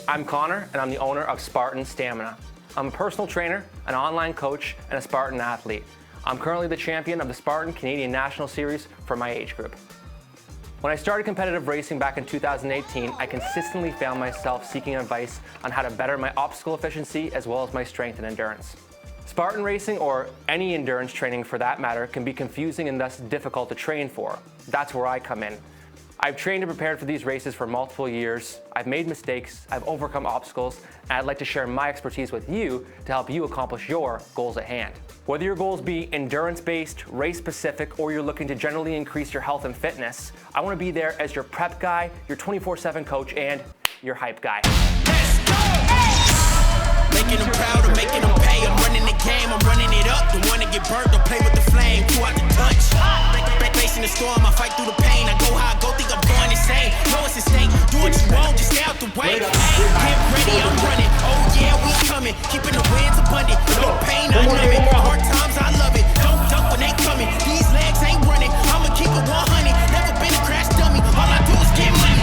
I'm Connor, and I'm the owner of Spartan Stamina. I'm a personal trainer, an online coach, and a Spartan athlete. I'm currently the champion of the Spartan Canadian National Series for my age group. When I started competitive racing back in 2018, I consistently found myself seeking advice on how to better my obstacle efficiency as well as my strength and endurance. Spartan racing, or any endurance training for that matter, can be confusing and thus difficult to train for. That's where I come in. I've trained and prepared for these races for multiple years. I've made mistakes, I've overcome obstacles, and I'd like to share my expertise with you to help you accomplish your goals at hand. Whether your goals be endurance-based, race-specific, or you're looking to generally increase your health and fitness, I want to be there as your prep guy, your 24/7 coach, and your hype guy. Let's go! Making them proud or making them pay. I'm running the game, I'm running it up. Don't want to get burnt, don't play with the flame. Too out to touch. Facing the storm, I fight through the pain. I go how I go, think I'm going insane. Know it's a stake, do what you want, just stay out the way. Hey, get ready, I'm running. Oh yeah, we coming. Keeping the winds abundant. No pain, I love it. Hard times, I love it. Don't duck when they coming. These legs ain't running. I'ma keep it 100. Never been a crash dummy. All I do is get money.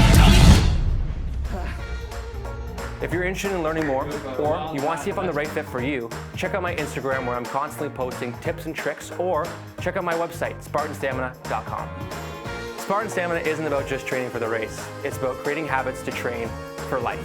If you're interested in learning more, or you want to see if I'm the right fit for you, check out my Instagram where I'm constantly posting tips and tricks, or check out my website, spartanstamina.com. Spartan Stamina isn't about just training for the race. It's about creating habits to train for life.